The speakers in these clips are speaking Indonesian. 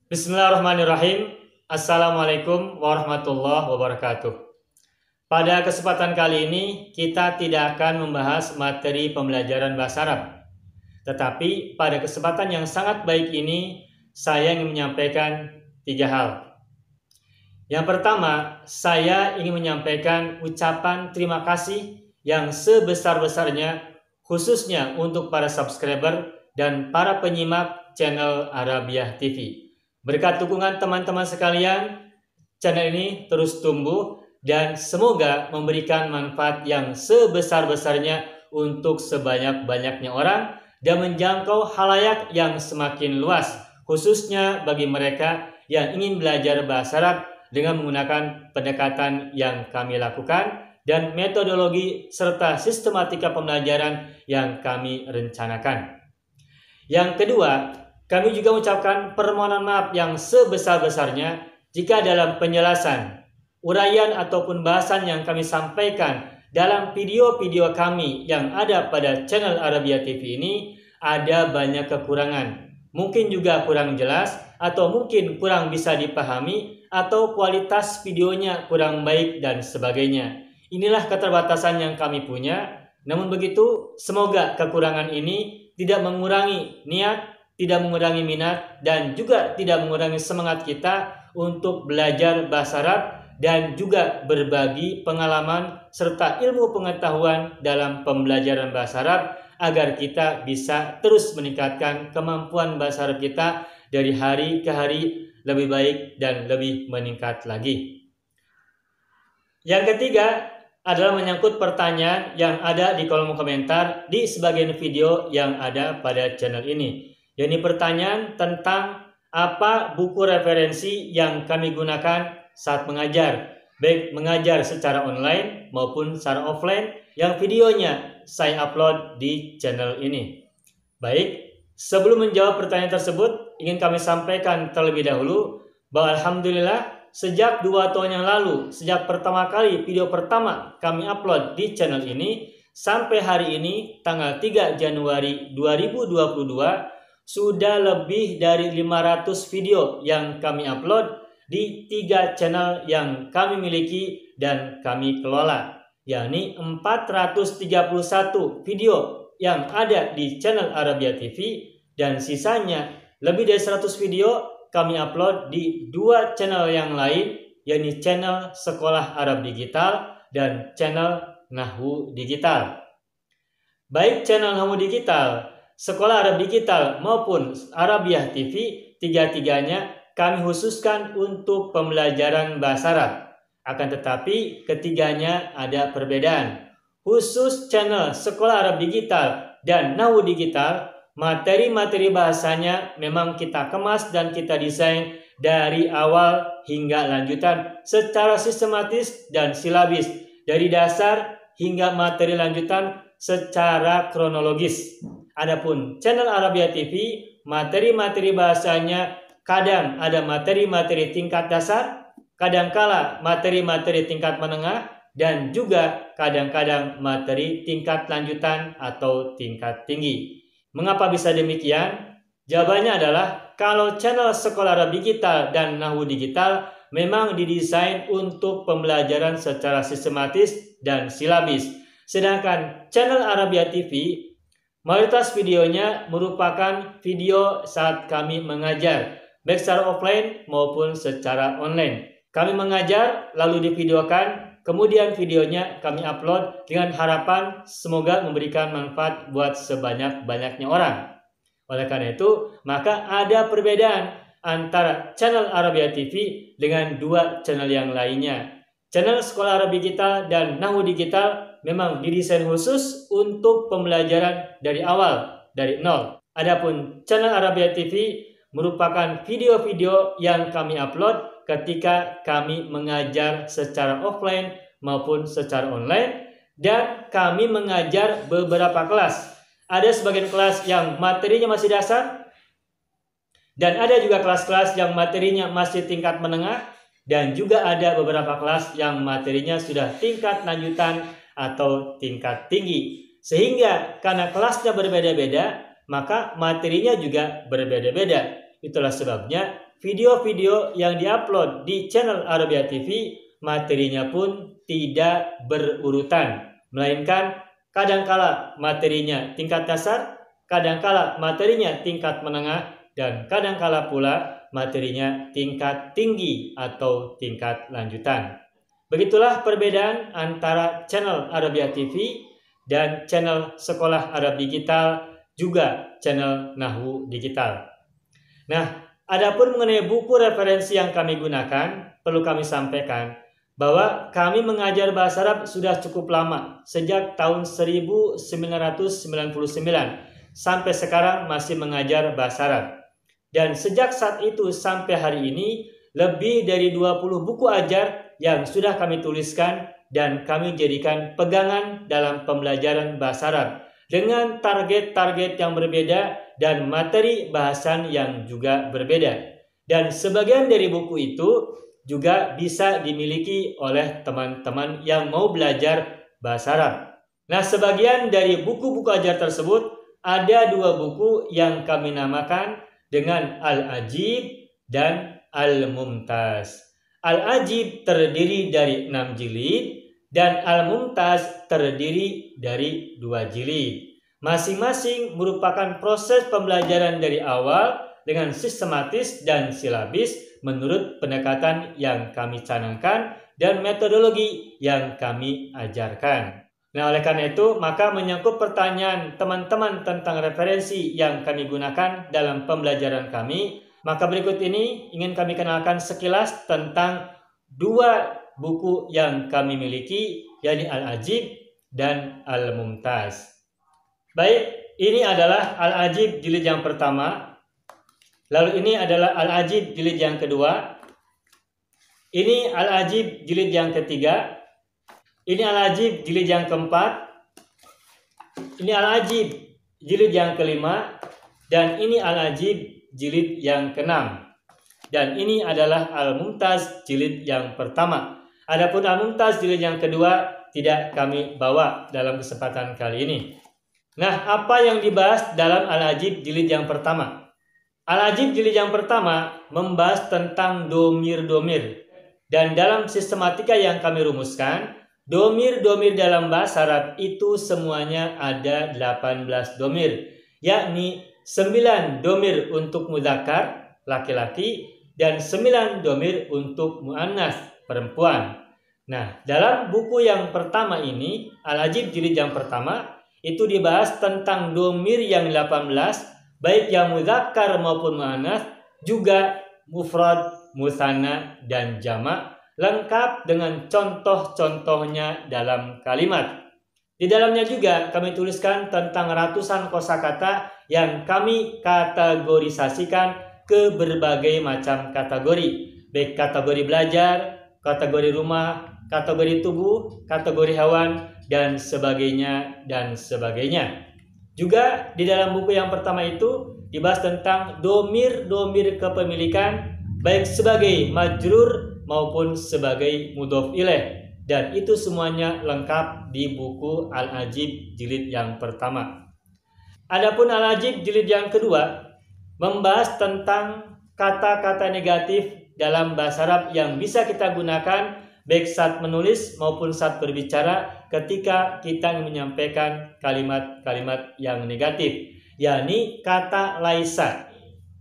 Bismillahirrahmanirrahim. Assalamualaikum warahmatullahi wabarakatuh. Pada kesempatan kali ini, kita tidak akan membahas materi pembelajaran bahasa Arab. Tetapi pada kesempatan yang sangat baik ini, saya ingin menyampaikan 3 hal. Yang pertama, saya ingin menyampaikan ucapan terima kasih yang sebesar-besarnya, khususnya untuk para subscriber dan para penyimak channel Arabiah TV. Berkat dukungan teman-teman sekalian, channel ini terus tumbuh dan semoga memberikan manfaat yang sebesar-besarnya untuk sebanyak-banyaknya orang dan menjangkau khalayak yang semakin luas, khususnya bagi mereka yang ingin belajar bahasa Arab dengan menggunakan pendekatan yang kami lakukan dan metodologi serta sistematika pembelajaran yang kami rencanakan. Yang kedua, kami juga mengucapkan permohonan maaf yang sebesar-besarnya jika dalam penjelasan, uraian ataupun bahasan yang kami sampaikan dalam video-video kami yang ada pada channel Arabiah TV ini ada banyak kekurangan. Mungkin juga kurang jelas atau mungkin kurang bisa dipahami atau kualitas videonya kurang baik dan sebagainya. Inilah keterbatasan yang kami punya. Namun begitu, semoga kekurangan ini tidak mengurangi niat, tidak mengurangi minat, dan juga tidak mengurangi semangat kita untuk belajar bahasa Arab dan juga berbagi pengalaman serta ilmu pengetahuan dalam pembelajaran bahasa Arab agar kita bisa terus meningkatkan kemampuan bahasa Arab kita dari hari ke hari lebih baik dan lebih meningkat lagi. Yang ketiga adalah menyangkut pertanyaan yang ada di kolom komentar di sebagian video yang ada pada channel ini. Ini pertanyaan tentang apa buku referensi yang kami gunakan saat mengajar, baik mengajar secara online maupun secara offline, yang videonya saya upload di channel ini. Baik, sebelum menjawab pertanyaan tersebut, ingin kami sampaikan terlebih dahulu bahwa alhamdulillah sejak 2 tahun yang lalu, sejak pertama kali video pertama kami upload di channel ini, sampai hari ini tanggal 3 Januari 2022, sudah lebih dari 500 video yang kami upload di 3 channel yang kami miliki dan kami kelola, yakni 431 video yang ada di channel Arabiah TV dan sisanya lebih dari 100 video kami upload di 2 channel yang lain, yakni channel Sekolah Arab Digital dan channel Nahwu Digital. Baik channel Nahwu Digital, Sekolah Arab Digital maupun Arabiah TV, tiga-tiganya kami khususkan untuk pembelajaran bahasa Arab. Akan tetapi ketiganya ada perbedaan. Khusus channel Sekolah Arab Digital dan Nahwu Digital, materi-materi bahasanya memang kita kemas dan kita desain dari awal hingga lanjutan secara sistematis dan silabis, dari dasar hingga materi lanjutan secara kronologis. Adapun channel Arabiah TV, materi-materi bahasanya kadang ada materi-materi tingkat dasar, kadangkala materi-materi tingkat menengah, dan juga kadang-kadang materi tingkat lanjutan atau tingkat tinggi. Mengapa bisa demikian? Jawabannya adalah kalau channel Sekolah Arab Digital dan Nahwu Digital memang didesain untuk pembelajaran secara sistematis dan silabis. Sedangkan channel Arabiah TV, mayoritas videonya merupakan video saat kami mengajar, baik secara offline maupun secara online. Kami mengajar lalu divideokan, kemudian videonya kami upload dengan harapan semoga memberikan manfaat buat sebanyak-banyaknya orang. Oleh karena itu, maka ada perbedaan antara channel Arabiah TV dengan 2 channel yang lainnya. Channel Sekolah Arab Digital dan Nahwu Digital memang didesain khusus untuk pembelajaran dari awal, dari nol. Adapun channel Arabiah TV merupakan video-video yang kami upload ketika kami mengajar secara offline maupun secara online, dan kami mengajar beberapa kelas. Ada sebagian kelas yang materinya masih dasar, dan ada juga kelas-kelas yang materinya masih tingkat menengah, dan juga ada beberapa kelas yang materinya sudah tingkat lanjutan atau tingkat tinggi. Sehingga karena kelasnya berbeda-beda, maka materinya juga berbeda-beda. Itulah sebabnya video-video yang diupload di channel Arabia TV materinya pun tidak berurutan, melainkan kadangkala materinya tingkat dasar, kadangkala materinya tingkat menengah, dan kadangkala pula materinya tingkat tinggi atau tingkat lanjutan. Begitulah perbedaan antara channel Arabia TV dan channel Sekolah Arab Digital, juga channel Nahwu Digital. Nah, adapun mengenai buku referensi yang kami gunakan, perlu kami sampaikan bahwa kami mengajar bahasa Arab sudah cukup lama, sejak tahun 1999 sampai sekarang masih mengajar bahasa Arab. Dan sejak saat itu sampai hari ini, lebih dari 20 buku ajar yang sudah kami tuliskan dan kami jadikan pegangan dalam pembelajaran bahasa Arab dengan target-target yang berbeda dan materi bahasan yang juga berbeda. Dan sebagian dari buku itu juga bisa dimiliki oleh teman-teman yang mau belajar bahasa Arab. Nah, sebagian dari buku-buku ajar tersebut ada 2 buku yang kami namakan dengan Al-Ajib dan Al-Mumtaz. Al-Ajib terdiri dari 6 jilid dan Al-Mumtaz terdiri dari 2 jilid. Masing-masing merupakan proses pembelajaran dari awal dengan sistematis dan silabis menurut pendekatan yang kami canangkan dan metodologi yang kami ajarkan. Nah, oleh karena itu, maka menyangkut pertanyaan teman-teman tentang referensi yang kami gunakan dalam pembelajaran kami, maka berikut ini ingin kami kenalkan sekilas tentang 2 buku yang kami miliki, yakni Al-Ajib dan Al-Mumtaz. Baik, ini adalah Al-Ajib jilid yang pertama. Lalu ini adalah Al-Ajib jilid yang kedua. Ini Al-Ajib jilid yang ketiga. Ini Al-Ajib jilid yang keempat. Ini Al-Ajib jilid yang kelima. Dan ini Al-Ajib jilid yang keenam. Dan ini adalah Al-Mumtaz jilid yang pertama. Adapun Al-Mumtaz jilid yang kedua tidak kami bawa dalam kesempatan kali ini. Nah, apa yang dibahas dalam Al-Ajib jilid yang pertama? Al-Ajib jilid yang pertama membahas tentang domir-domir. Dan dalam sistematika yang kami rumuskan, domir-domir dalam bahasa Arab itu semuanya ada 18 domir, yakni 9 domir untuk mudzakkar, laki-laki, dan 9 domir untuk muannats, perempuan. Nah, dalam buku yang pertama ini, Al-Ajib jilid yang pertama, itu dibahas tentang domir yang 18, baik yang mudzakkar maupun muannats, juga mufrad, musanna, dan jamak, lengkap dengan contoh-contohnya dalam kalimat. Di dalamnya juga kami tuliskan tentang ratusan kosakata yang kami kategorisasikan ke berbagai macam kategori, baik kategori belajar, kategori rumah, kategori tubuh, kategori hewan, dan sebagainya, dan sebagainya. Juga di dalam buku yang pertama itu dibahas tentang domir-domir kepemilikan, baik sebagai majrur maupun sebagai mudhof ilaih. Dan itu semuanya lengkap di buku Al-Ajib jilid yang pertama. Adapun Al-Ajib jilid yang kedua membahas tentang kata-kata negatif dalam bahasa Arab yang bisa kita gunakan baik saat menulis maupun saat berbicara ketika kita ingin menyampaikan kalimat-kalimat yang negatif, yakni kata laisa.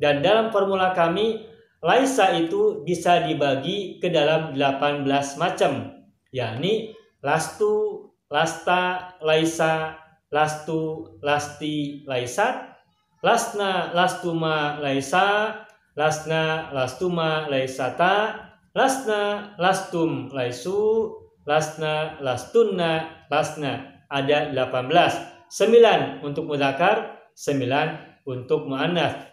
Dan dalam formula kami, laisa itu bisa dibagi ke dalam 18 macam, yakni lastu, lasta, laisa, lastu, lasti, laisat, lasna, lastuma, laisa, lasna, lastuma, laisata, lasna, lastum, laisu, lasna, lastunna, lasna. Ada 18. 9 untuk mudzakkar, 9 untuk muannats.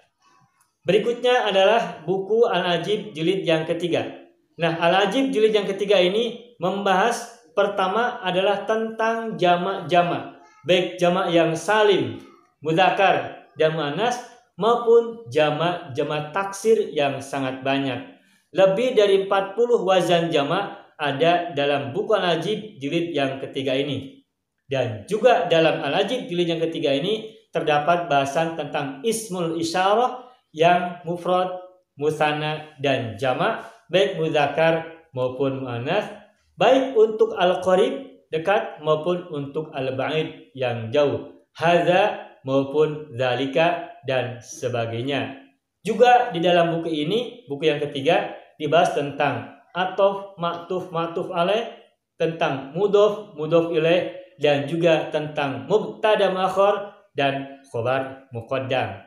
Berikutnya adalah buku Al-Ajib jilid yang ketiga. Nah, Al-Ajib jilid yang ketiga ini membahas pertama adalah tentang jamak-jamak, baik jamak yang salim, mudzakkar, dan muannats maupun jamak-jamak taksir yang sangat banyak. Lebih dari 40 wazan jamak ada dalam buku Al-Ajib jilid yang ketiga ini. Dan juga dalam Al-Ajib jilid yang ketiga ini terdapat bahasan tentang ismul isyarah yang mufrad, musanna, dan jamak, baik muzakkar maupun muannats, baik untuk al-qarib dekat maupun untuk al-ba'id yang jauh, hadza maupun zalika dan sebagainya. Juga di dalam buku ini, buku yang ketiga, dibahas tentang ataf, ma'tuf, ma'tuf alaih, tentang mudhof, mudhof ilaih, dan juga tentang mubtada muakhar dan khobar muqaddam.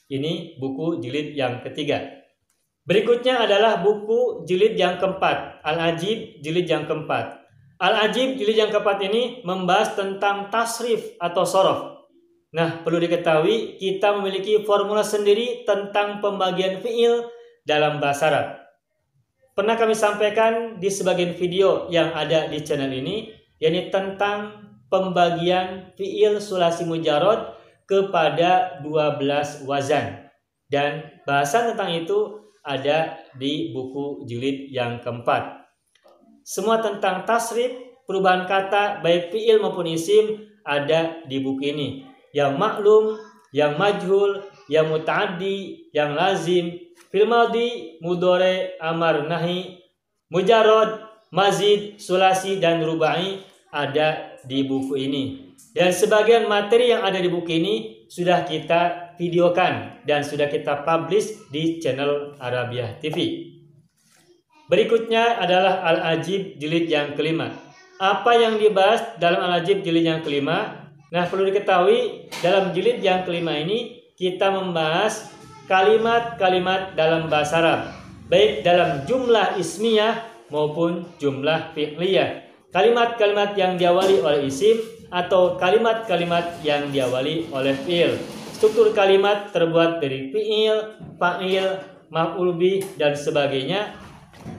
Ini buku jilid yang ketiga. Berikutnya adalah buku jilid yang keempat, Al-Ajib jilid yang keempat. Al-Ajib jilid yang keempat ini membahas tentang tasrif atau sorof. Nah, perlu diketahui kita memiliki formula sendiri tentang pembagian fiil dalam bahasa Arab. Pernah kami sampaikan di sebagian video yang ada di channel ini, yakni tentang pembagian fiil sulasi mujarrad kepada 12 wazan. Dan bahasan tentang itu ada di buku jilid yang keempat. Semua tentang tasrif, perubahan kata baik fiil maupun isim ada di buku ini. Yang maklum, yang majhul, yang mutaaddi, yang lazim, fil madhi, mudhari, amar, nahi, mujarrad, mazid, sulasi, dan rubai ada di buku ini. Dan sebagian materi yang ada di buku ini sudah kita videokan dan sudah kita publish di channel Arabiah TV. Berikutnya adalah Al-Ajib jilid yang kelima. Apa yang dibahas dalam Al-Ajib jilid yang kelima? Nah, perlu diketahui dalam jilid yang kelima ini kita membahas kalimat-kalimat dalam bahasa Arab, baik dalam jumlah ismiyah maupun jumlah fi'liyah. Kalimat-kalimat yang diawali oleh isim atau kalimat-kalimat yang diawali oleh fi'il. Struktur kalimat terbuat dari fi'il, fa'il, maf'ul bih, dan sebagainya.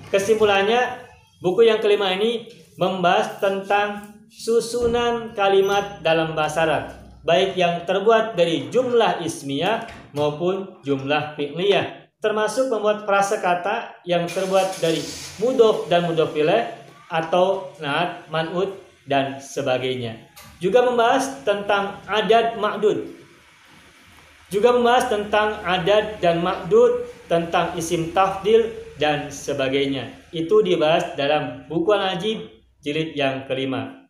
Kesimpulannya, buku yang kelima ini membahas tentang susunan kalimat dalam bahasa Arab, baik yang terbuat dari jumlah ismiyah maupun jumlah fi'liyah, termasuk membuat frasa-kata yang terbuat dari mudhof dan mudhof ilaih atau naat, man'ut, dan sebagainya. Juga membahas tentang adad ma'dud. Juga membahas tentang adad dan ma'dud, tentang isim tafdil, dan sebagainya. Itu dibahas dalam buku Al-Ajib jilid yang kelima.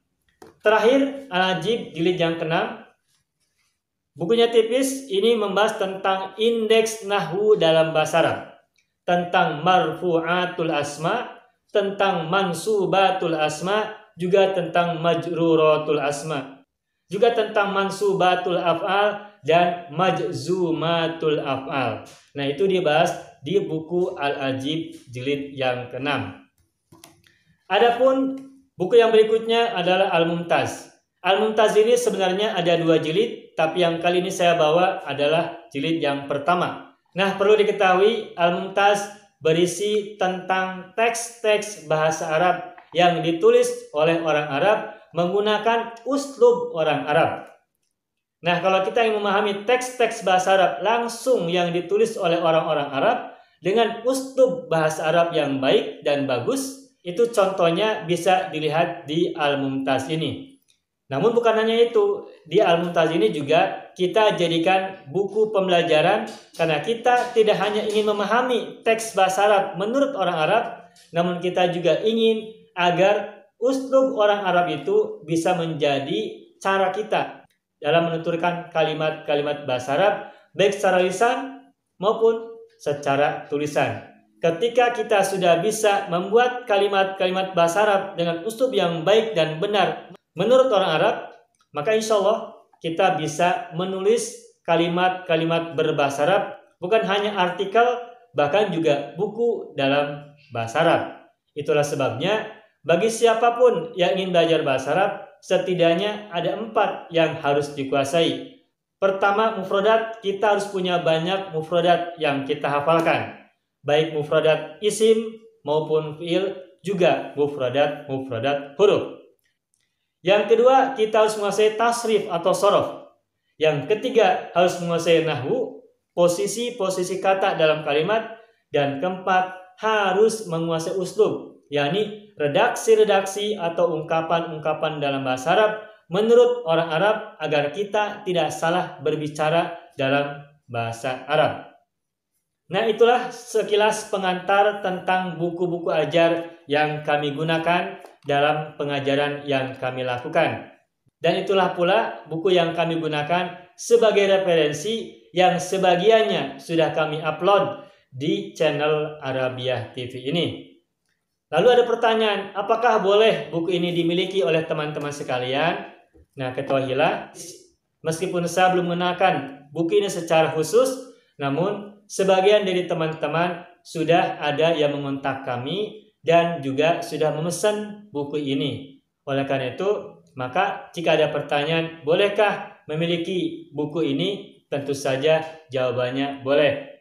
Terakhir, Al-Ajib jilid yang keenam. Bukunya tipis, ini membahas tentang indeks nahwu dalam bahasa Arab, tentang marfu'atul asma, tentang mansubatul asma, juga tentang majruratul asma, juga tentang mansubatul af'al dan majzumatul af'al. Nah, itu dibahas di buku Al-Ajib jilid yang keenam. Adapun buku yang berikutnya adalah Al-Mumtaz. Al-Mumtaz ini sebenarnya ada 2 jilid, tapi yang kali ini saya bawa adalah jilid yang pertama. Nah, perlu diketahui Al-Mumtaz berisi tentang teks-teks bahasa Arab yang ditulis oleh orang Arab menggunakan uslub orang Arab. Nah, kalau kita ingin memahami teks-teks bahasa Arab langsung yang ditulis oleh orang-orang Arab dengan uslub bahasa Arab yang baik dan bagus, itu contohnya bisa dilihat di Al-Mumtaz ini. Namun bukan hanya itu, di Al-Mumtaz ini juga kita jadikan buku pembelajaran karena kita tidak hanya ingin memahami teks bahasa Arab menurut orang Arab, namun kita juga ingin agar uslub orang Arab itu bisa menjadi cara kita dalam menuturkan kalimat-kalimat bahasa Arab baik secara lisan maupun secara tulisan. Ketika kita sudah bisa membuat kalimat-kalimat bahasa Arab dengan uslub yang baik dan benar menurut orang Arab, maka insya Allah kita bisa menulis kalimat-kalimat berbahasa Arab, bukan hanya artikel, bahkan juga buku dalam bahasa Arab. Itulah sebabnya bagi siapapun yang ingin belajar bahasa Arab, setidaknya ada 4 yang harus dikuasai. Pertama, mufradat. Kita harus punya banyak mufradat yang kita hafalkan, baik mufradat isim maupun fiil, juga mufradat huruf. Yang kedua, kita harus menguasai tasrif atau sorof. Yang ketiga, harus menguasai nahwu, posisi-posisi kata dalam kalimat. Dan keempat, harus menguasai uslub, yakni redaksi-redaksi atau ungkapan-ungkapan dalam bahasa Arab menurut orang Arab agar kita tidak salah berbicara dalam bahasa Arab. Nah, itulah sekilas pengantar tentang buku-buku ajar yang kami gunakan dalam pengajaran yang kami lakukan. Dan itulah pula buku yang kami gunakan sebagai referensi yang sebagiannya sudah kami upload di channel Arabiah TV ini. Lalu ada pertanyaan, apakah boleh buku ini dimiliki oleh teman-teman sekalian? Nah, ketahuilah, meskipun saya belum mengenalkan buku ini secara khusus, namun sebagian dari teman-teman sudah ada yang mengontak kami dan juga sudah memesan buku ini. Oleh karena itu, maka jika ada pertanyaan, bolehkah memiliki buku ini? Tentu saja jawabannya boleh.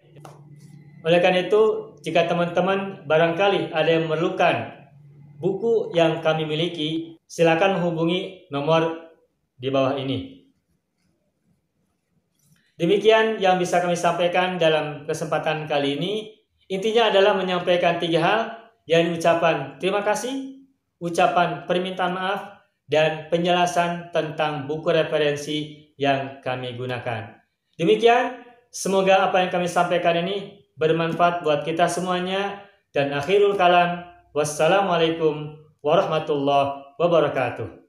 Oleh karena itu, jika teman-teman barangkali ada yang memerlukan buku yang kami miliki, silakan menghubungi nomor di bawah ini. Demikian yang bisa kami sampaikan dalam kesempatan kali ini. Intinya adalah menyampaikan 3 hal, yakni ucapan terima kasih, ucapan permintaan maaf, dan penjelasan tentang buku referensi yang kami gunakan. Demikian, semoga apa yang kami sampaikan ini bermanfaat buat kita semuanya. Dan akhirul kalam, wassalamualaikum warahmatullahi wabarakatuh.